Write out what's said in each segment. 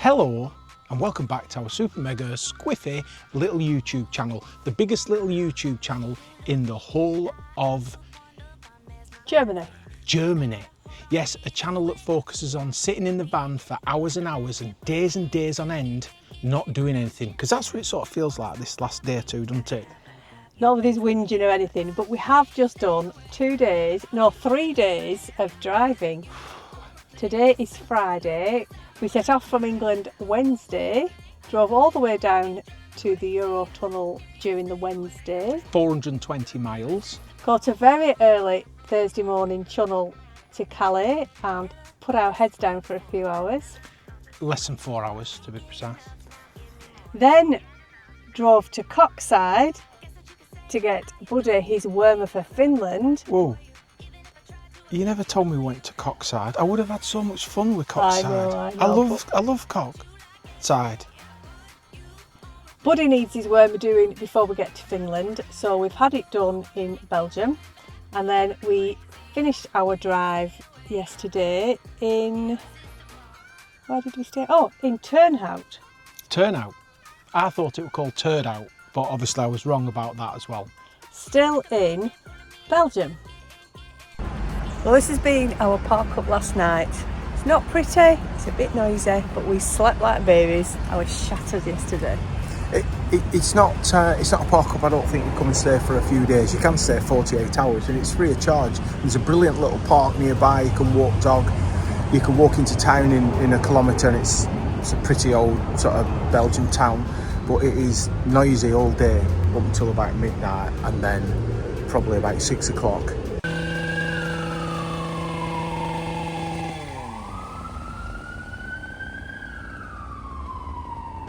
Hello and welcome back to our super mega squiffy little YouTube channel, the biggest little YouTube channel in the whole of Germany. Yes, a channel that focuses on sitting in the van for hours and hours and days on end not doing anything, because that's what it sort of feels like this last day or two, doesn't it? Nobody's whinging or anything, but we have just done 3 days of driving. Today is Friday. We set off from England Wednesday, drove all the way down to the Eurotunnel during the Wednesday. 420 miles. Caught a very early Thursday morning channel to Calais and put our heads down for a few hours. Less than 4 hours to be precise. Then drove to Coxside to get Buddy his wormer for Finland. Whoa. You never told me we went to Coxside. I would have had so much fun with Coxside. I know, I love Coxside. Buddy needs his wormer doing before we get to Finland, so we've had it done in Belgium, and then we finished our drive yesterday in, where did we stay? Oh, in Turnhout. Turnout. I thought it was called Turdout, but obviously I was wrong about that as well. Still in Belgium. Well, this has been our park up last night. It's not pretty, it's a bit noisy, but we slept like babies. I was shattered yesterday. It's not a park up. I don't think you come and stay for a few days. You can stay 48 hours and it's free of charge. There's a brilliant little park nearby. You can walk dog. You can walk into town in a kilometre, and it's a pretty old sort of Belgian town, but it is noisy all day up until about midnight, and then probably about 6 o'clock.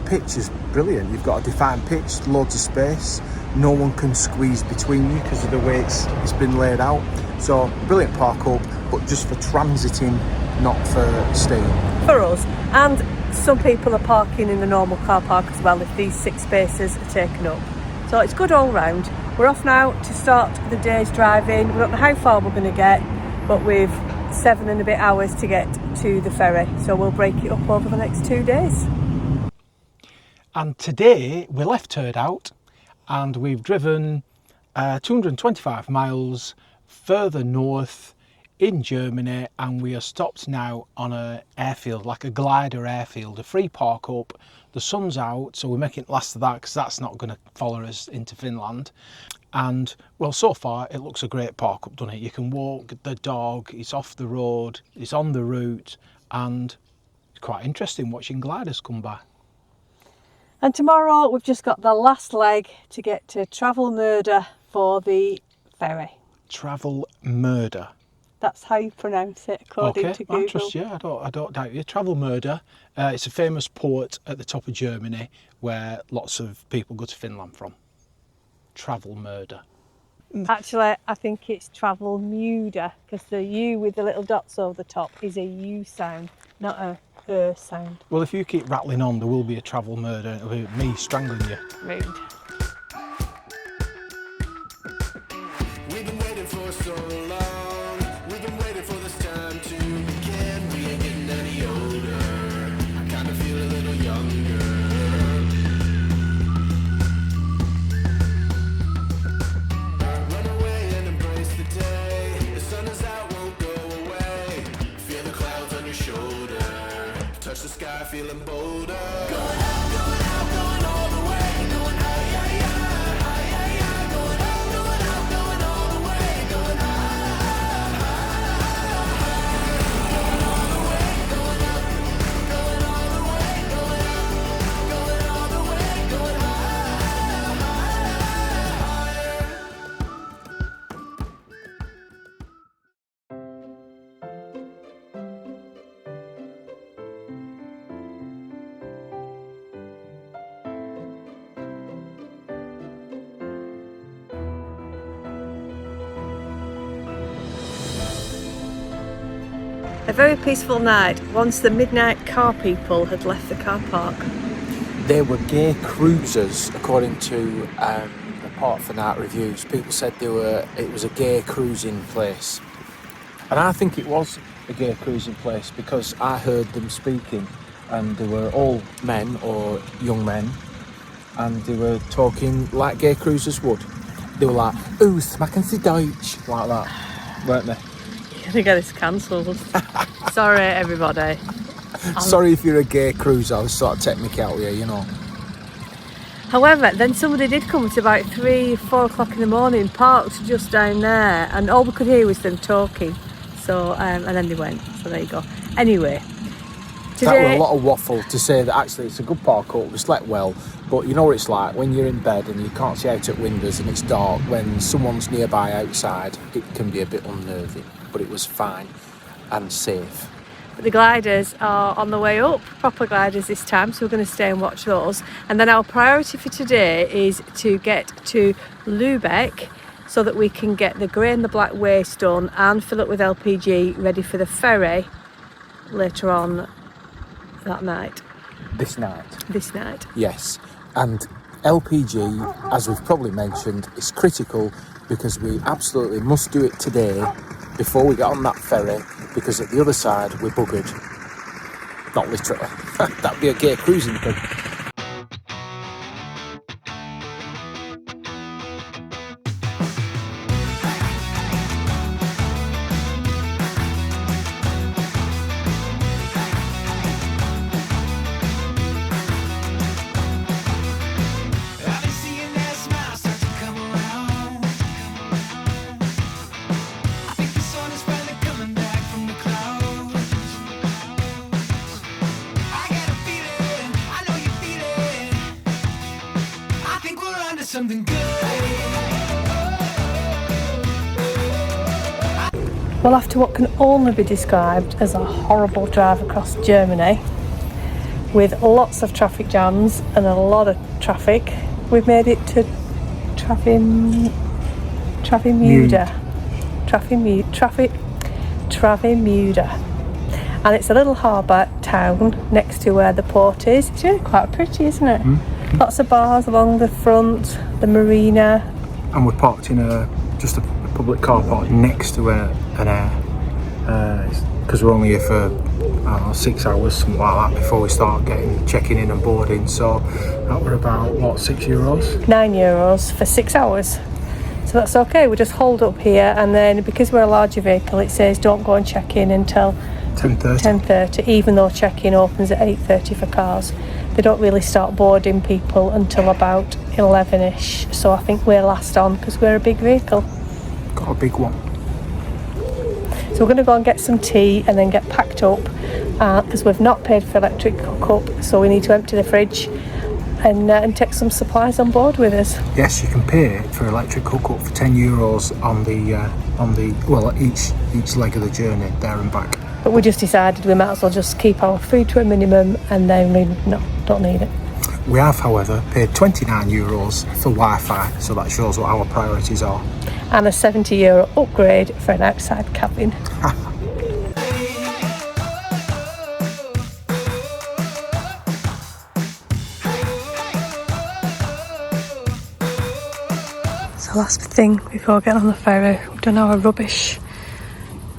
Pitch is brilliant. You've got a defined pitch, loads of space. No one can squeeze between you because of the way it's been laid out. So brilliant park up, but just for transiting, not for staying. For us, and some people are parking in the normal car park as well if these 6 spaces are taken up. So it's good all round. We're off now to start the day's driving. We don't know how far we're going to get, but we've 7 and a bit hours to get to the ferry. So we'll break it up over the next 2 days. And today we left Turdout and we've driven 225 miles further north in Germany, and we are stopped now on an airfield, like a glider airfield, a free park up. The sun's out, so we're making it last of that because that's not going to follow us into Finland. And well, so far it looks a great park up, doesn't it? You can walk the dog, it's off the road, it's on the route, and it's quite interesting watching gliders come by. And tomorrow we've just got the last leg to get to Travelmurder for the ferry. Travelmurder. That's how you pronounce it according to Google. I trust you. I don't doubt you. Travelmurder. It's a famous port at the top of Germany where lots of people go to Finland from. Travelmurder. Actually, I think it's Travelmuder, because the U with the little dots over the top is a U sound, not a sound. Well, if you keep rattling on, there will be a Travelmurder. It'll be me strangling you. Rude. We've been waiting for so long. We've been waiting for this time to begin. We ain't getting any older. I kind of feel a little younger. Run away and embrace the day. The sun is out, won't go away. Feel the clouds on your shoulder. Touch the sky, feeling bolder. Going out, going all the way. Going high, high, high, high, high, high. Going out, going all the way. Going high, going all the way. Going up, going all the way. Going up, going all the way. Going higher. A very peaceful night once the midnight car people had left the car park. They were gay cruisers, according to the Port for Night reviews. People said it was a gay cruising place. And I think it was a gay cruising place because I heard them speaking and they were all men or young men, and they were talking like gay cruisers would. They were like, "Ooh, smacken Sie Deutsch," like that, weren't they? You're gonna get us cancelled. Sorry, everybody. Sorry if you're a gay cruiser, I was sort of technical here, you know. However, then somebody did come at about 3, 4 o'clock in the morning, parked just down there, and all we could hear was them talking. So, and then they went. So there you go. Anyway, That today, was a lot of waffle to say that actually it's a good park up, we slept well, but you know what it's like when you're in bed and you can't see out at windows and it's dark, when someone's nearby outside, it can be a bit unnerving, but it was fine and safe. the gliders are on the way up, proper gliders this time, so we're going to stay and watch those. And then our priority for today is to get to Lübeck so that we can get the grey and the black waste done and fill up with LPG ready for the ferry later on that night. This night? This night. Yes, and LPG, as we've probably mentioned, is critical because we absolutely must do it today before we get on that ferry, because at the other side we're buggered. Not literally. That'd be a gay cruising thing. I've been seeing that smile start to come around. I think the sun is finally coming back from the clouds. I got a feeling, I know you feel it. I think we're onto something good. Well, after what can only be described as a horrible drive across Germany, with lots of traffic jams and a lot of traffic, we've made it to Travemünde. And it's a little harbour town next to where the port is. It's really quite pretty, isn't it? Mm-hmm. Lots of bars along the front, the marina. And we're parked in just a public car park next to an air, because we're only here for 6 hours, something like that, before we start checking in and boarding. So that were about what, €6? €9 for 6 hours. So that's okay, we just hold up here, and then because we're a larger vehicle, it says don't go and check in until 10:30, even though check-in opens at 8:30 for cars. They don't really start boarding people until about 11ish, so I think we're last on because we're a big vehicle. Got a big one. So we're going to go and get some tea and then get packed up, because we've not paid for electric hookup, so we need to empty the fridge and take some supplies on board with us. Yes, you can pay for electric hookup for €10 on each leg of the journey there and back. But we just decided we might as well just keep our food to a minimum, and then we don't need it. We have, however, paid €29 for Wi-Fi, so that shows what our priorities are. And a €70 upgrade for an outside cabin. So last thing before getting on the ferry, we've done our rubbish.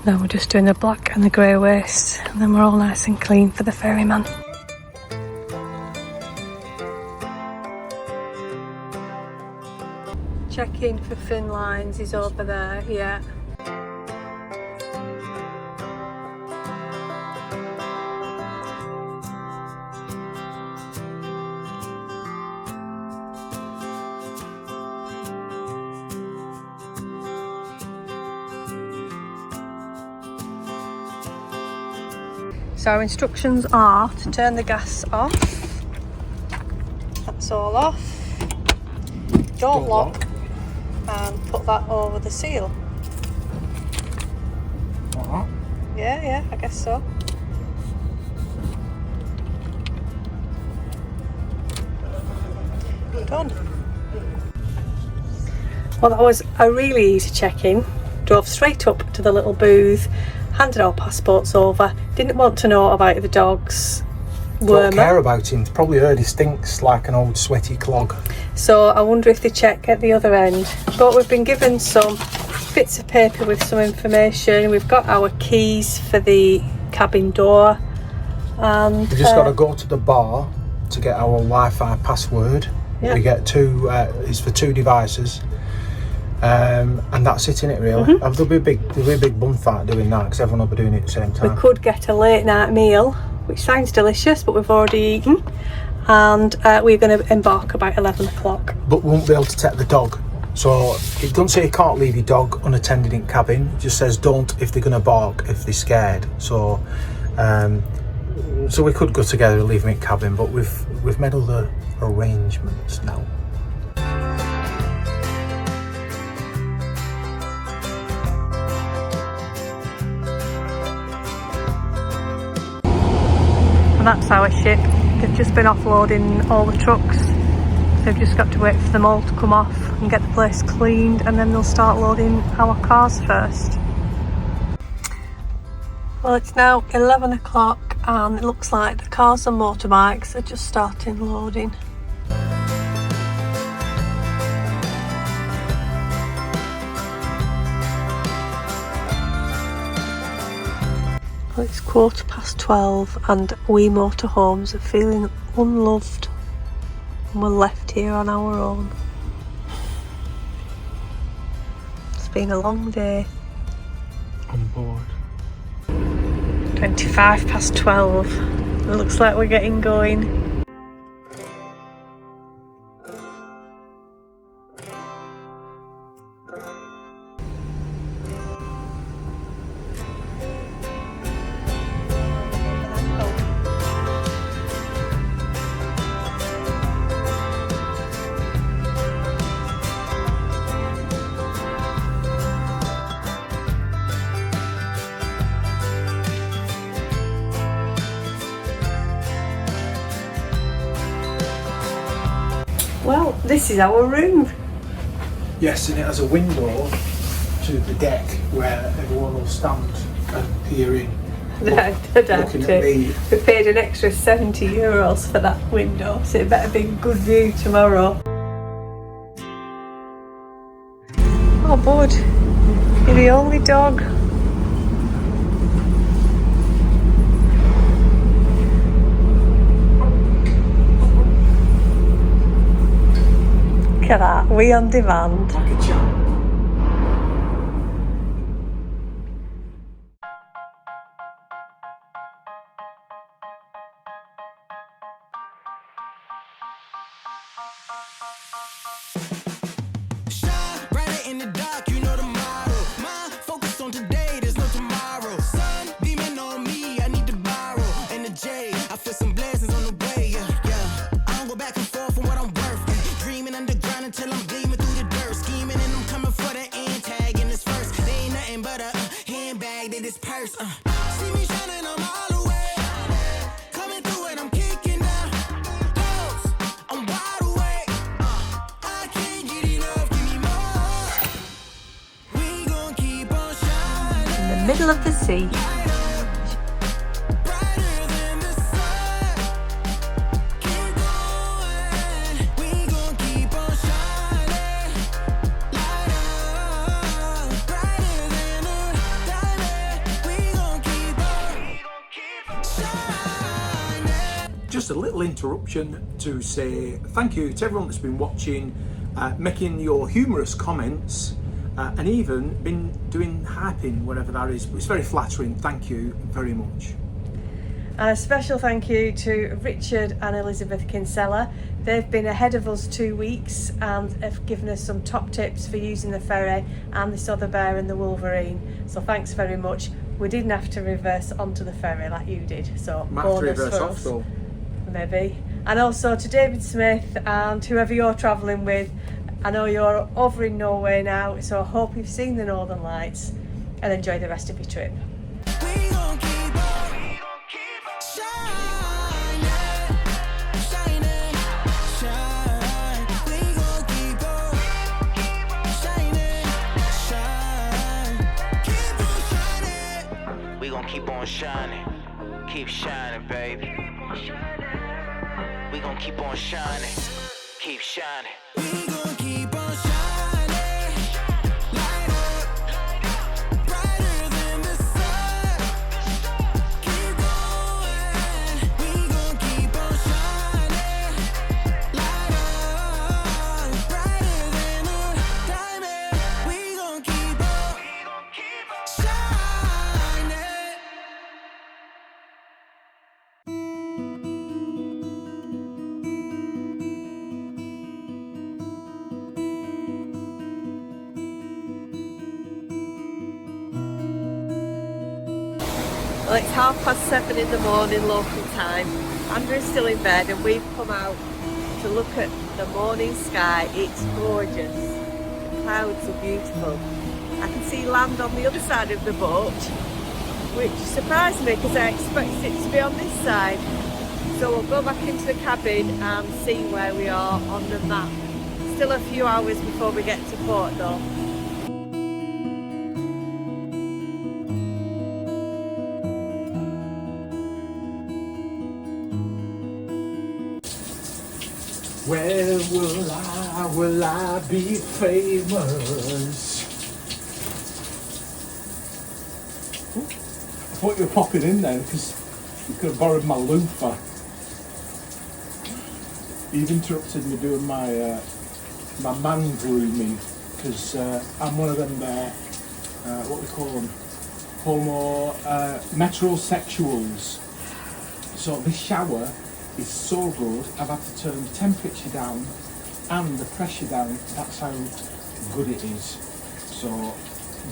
Now we're just doing the black and the grey waste, and then we're all nice and clean for the ferryman. Check-in for Finland is over there, yeah. So our instructions are to turn the gas off. That's all off. Don't lock. And put that over the seal. Like that? Yeah, I guess so. Done. Well, that was a really easy check-in. Drove straight up to the little booth, handed our passports over. Didn't want to know about the dogs. Don't care about him. Probably heard he stinks like an old sweaty clog. So I wonder if they check at the other end. But we've been given some bits of paper with some information. We've got our keys for the cabin door, And We've just got to go to the bar to get our Wi-Fi password. Yeah. We get two, it's for 2 devices. And that's it, innit, really? Mm-hmm. There'll be a big bonfire doing that because everyone will be doing it at the same we time. could get a late night meal, which sounds delicious, but we've already eaten. And we're going to embark about 11 o'clock. But we won't be able to take the dog. So it doesn't say you can't leave your dog unattended in cabin. It just says don't if they're going to bark, if they're scared. So we could go together and leave them in cabin, but we've made all the arrangements now. And that's our ship. They've just been offloading all the trucks. They've just got to wait for them all to come off and get the place cleaned, and then they'll start loading our cars first. Well, it's now 11 o'clock and it looks like the cars and motorbikes are just starting loading. Well, it's 12:15 and we motorhomes are feeling unloved and we're left here on our own. It's been a long day. On board. 12:25. It looks like we're getting going. Well, this is our room. Yes, and it has a window to the deck where everyone will stand and peer in. Looking at me. We paid an extra €70 for that window, so it better be a good view tomorrow. Oh, bud, you're the only dog. Look at that, we on demand. Like a champ. Shine brighter in the dark, you know the motto. Mind focused on today, there's no tomorrow. Sun beaming on me, I need to borrow. And the J, I feel some blessings on the way, yeah. I don't go back and forth on what I'm worth. Dreaming underground until I'm gleaming through the dirt. Scheming and I'm coming for the end tag in this first. They ain't nothing but a handbag, they this purse. See me shining, I'm all the way. Coming through and I'm kicking down doors. I'm wide awake. I can't get enough, give me more. We gon' keep on shining. In the middle of the sea. Brighter than the sun. Keep going. We gon' keep on shining. Light up. Brighter than a diamond. We gon' keep on shining. Just a little interruption to say thank you to everyone that's been watching, making your humorous comments, and even been doing hyping, whatever that is. It's very flattering. Thank you very much. And a special thank you to Richard and Elizabeth Kinsella. They've been ahead of us 2 weeks and have given us some top tips for using the ferry and this other bear and the Wolverine. So thanks very much. We didn't have to reverse onto the ferry like you did, so Might have to bonus reverse for off us. though. Maybe. And also to David Smith and whoever you're travelling with. I know you're over in Norway now, so I hope you've seen the Northern Lights and enjoy the rest of your trip. We gon' keep on shining, shining, shine. We gon' keep on shining, shine. Keep on shining. We gon' keep on shining, keep shining, baby. We gon' keep on shining, keep shining. We gon' keep on shining. Light up, brighter than the sun. Keep going. Well, it's 7:30 in the morning local time. Andrew's still in bed and we've come out to look at the morning sky. It's gorgeous. The clouds are beautiful. I can see land on the other side of the boat, which surprised me because I expected it to be on this side. So we'll go back into the cabin and see where we are on the map. Still a few hours before we get to port though. Where will I be famous? Ooh, I thought you were popping in there because you could have borrowed my loofah. You've interrupted me doing my my man grooming because I'm one of them what we call them, metrosexuals. So this shower is so good, I've had to turn the temperature down and the pressure down. That's how good it is. So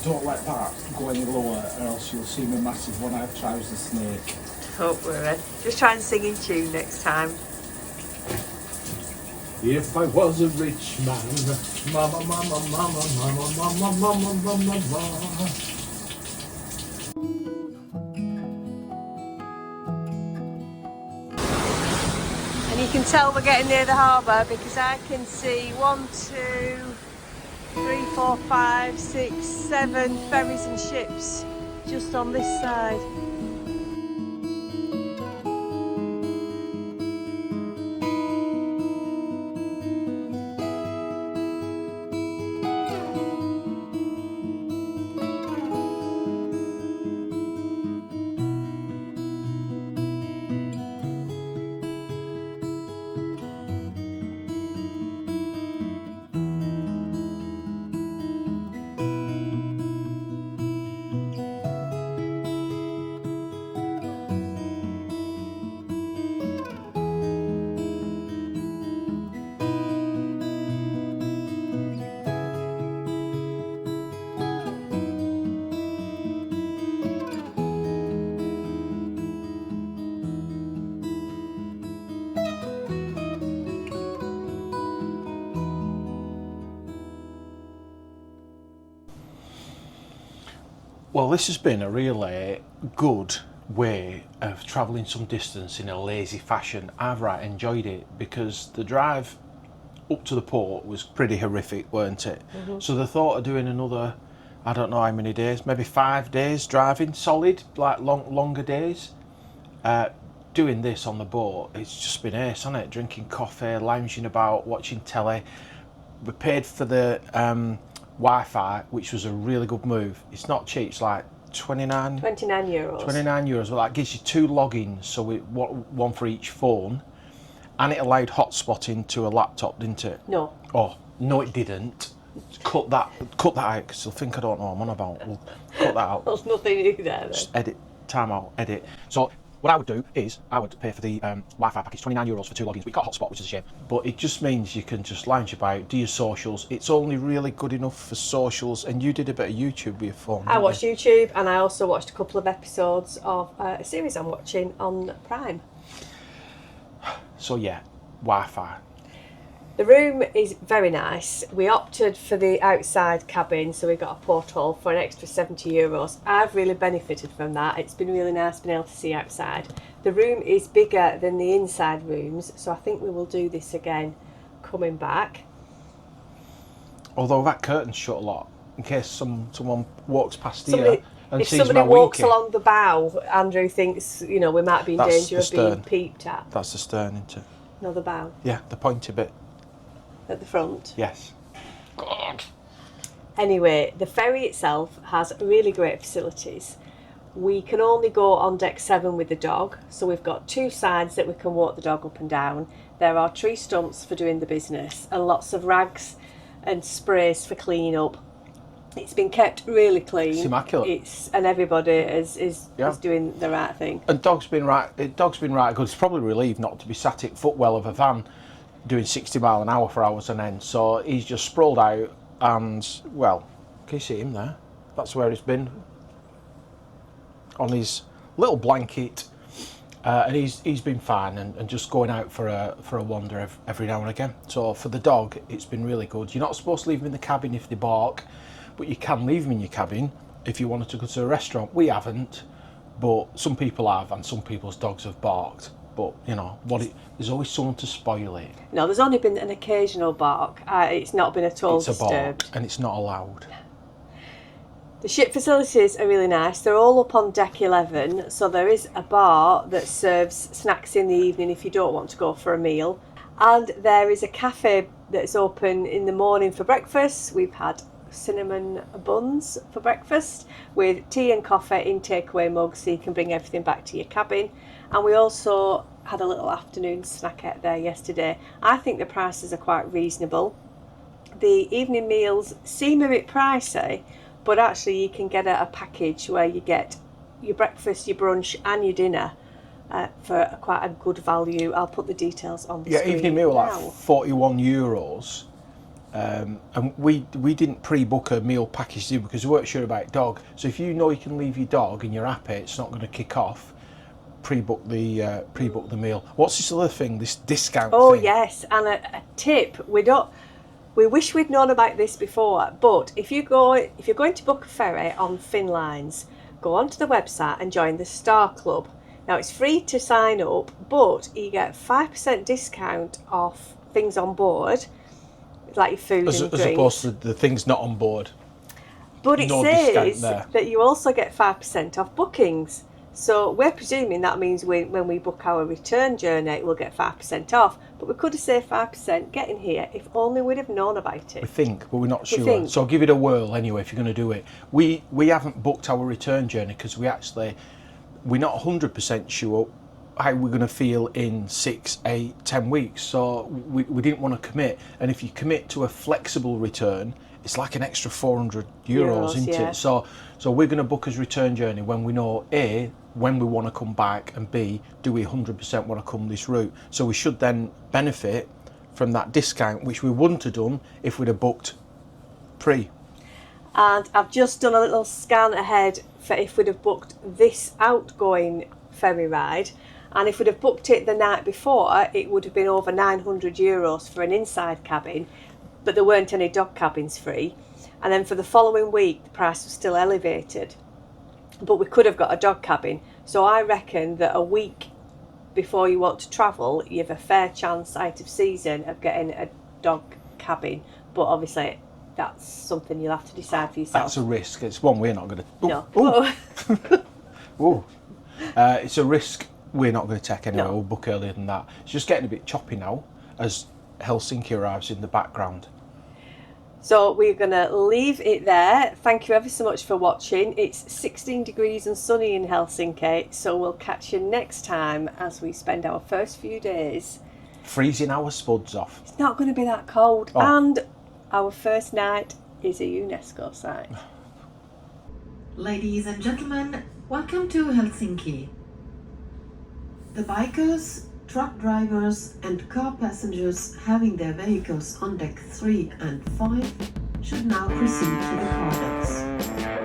don't let that go any lower or else you'll see my massive one-eyed trouser snake. Don't worry. Just try and sing in tune next time. If I was a rich man, mama, mama, mama, mama, mama, mama, mama, mama. And you can tell we're getting near the harbour because I can see 1, 2, 3, 4, 5, 6, 7 ferries and ships just on this side. Well, this has been a really good way of travelling some distance in a lazy fashion. I've right enjoyed it because the drive up to the port was pretty horrific, weren't it? So the thought of doing another, I don't know how many days, maybe 5 days driving solid, like longer days. Doing this on the boat, it's just been ace, hasn't it? Drinking coffee, lounging about, watching telly. We paid for the Wi-Fi, which was a really good move. It's not cheap, it's like 29 €29. 29 euros. Well, that gives you 2 logins, so one for each phone, and it allowed hotspotting to a laptop, didn't it? No. Oh no, it didn't. Cut that out because they'll think I don't know what I'm on about. We'll cut that out. There's nothing new there then. Just edit, time out, edit. So what I would do is I would pay for the Wi-Fi package, 29 euros for 2 logins. We got a hotspot, which is a shame, but it just means you can just lounge about, do your socials. It's only really good enough for socials, and you did a bit of YouTube with your phone. I watched YouTube and I also watched a couple of episodes of a series I'm watching on Prime. So yeah, Wi-Fi. The room is very nice. We opted for the outside cabin, so we got a porthole for an extra €70. I've really benefited from that. It's been really nice being able to see outside. The room is bigger than the inside rooms, so I think we will do this again coming back. Although that curtain's shut a lot, in case someone walks past here and if sees somebody my walks winky. along the bow, Andrew thinks, you know, we might be in That's danger the of being stern. peeped at. That's the stern, isn't it? No, the bow Yeah, the pointy bit. at the front. Yes. God. Anyway, the ferry itself has really great facilities. We can only go on deck 7 with the dog, so we've got 2 sides that we can walk the dog up and down. There are tree stumps for doing the business and lots of rags and sprays for cleaning up. It's been kept really clean. It's immaculate. And everybody is doing the right thing. And dog's been right good. It's probably relieved not to be sat at footwell of a van doing 60 mile an hour for hours on end. So he's just sprawled out and, well, can you see him there? That's where he's been. On his little blanket, and he's been fine and just going out for a wander every now and again. So for the dog, it's been really good. You're not supposed to leave them in the cabin if they bark, but you can leave them in your cabin if you wanted to go to a restaurant. We haven't, but some people have, and some people's dogs have barked. But you know there's always someone to spoil it. No, there's only been an occasional bark. It's not been at all It's a disturbed. bark, and it's not allowed. The ship facilities are really nice. They're all up on deck 11, so there is a bar that serves snacks in the evening if you don't want to go for a meal. And there is a cafe that's open in the morning for breakfast. We've had cinnamon buns for breakfast with tea and coffee in takeaway mugs, so you can bring everything back to your cabin. And we also had a little afternoon snack out there yesterday. I think the prices are quite reasonable. The evening meals seem a bit pricey, but actually you can get a package where you get your breakfast, your brunch and your dinner for quite a good value. I'll put the details on the screen. Evening meal now. like €41. And we didn't pre-book a meal package, did we? Because we weren't sure about dog. So if you know you can leave your dog and you're happy, it's not going to kick off, pre-book the meal. What's this other thing, this discount Oh thing? yes, and a tip, we wish we'd known about this before, but if you're going to book a ferry on Finland, go onto the website and join the Star Club. Now it's free to sign up, but you get 5% discount off things on board, like your food and drinks. As opposed to the things not on board. But it No discount says there. that you also get 5% off bookings. So we're presuming that means when we book our return journey, we'll get 5% off. But we could have saved 5% getting here if only we'd have known about it. We think, but we're not We sure. think. So give it a whirl anyway if you're going to do it. We haven't booked our return journey because we're not 100% sure how we're going to feel in 6, 8, 10 weeks. So we didn't want to commit. And if you commit to a flexible return, it's like an extra €400, isn't yeah. it? So we're going to book as return journey when we know A, when we want to come back, and B, do we 100% want to come this route? So we should then benefit from that discount, which we wouldn't have done if we'd have booked pre. And I've just done a little scan ahead for if we'd have booked this outgoing ferry ride. And if we'd have booked it the night before, it would have been over €900 for an inside cabin, but there weren't any dog cabins free. And then for the following week, the price was still elevated, but we could have got a dog cabin. So I reckon that a week before you want to travel, you have a fair chance out of season of getting a dog cabin. But obviously, that's something you'll have to decide for yourself. That's a risk. It's one we're not going to. No. Ooh. It's a risk we're not going to take anyway. No. We'll book earlier than that. It's just getting a bit choppy now as Helsinki arrives in the background. So we're going to leave it there. Thank you ever so much for watching. It's 16 degrees and sunny in Helsinki, so we'll catch you next time as we spend our first few days. Freezing our spuds off. It's not going to be that cold, Oh. and our first night is a UNESCO site. Ladies and gentlemen, welcome to Helsinki. The bikers, truck drivers and car passengers having their vehicles on deck 3 and 5 should now proceed to the car decks.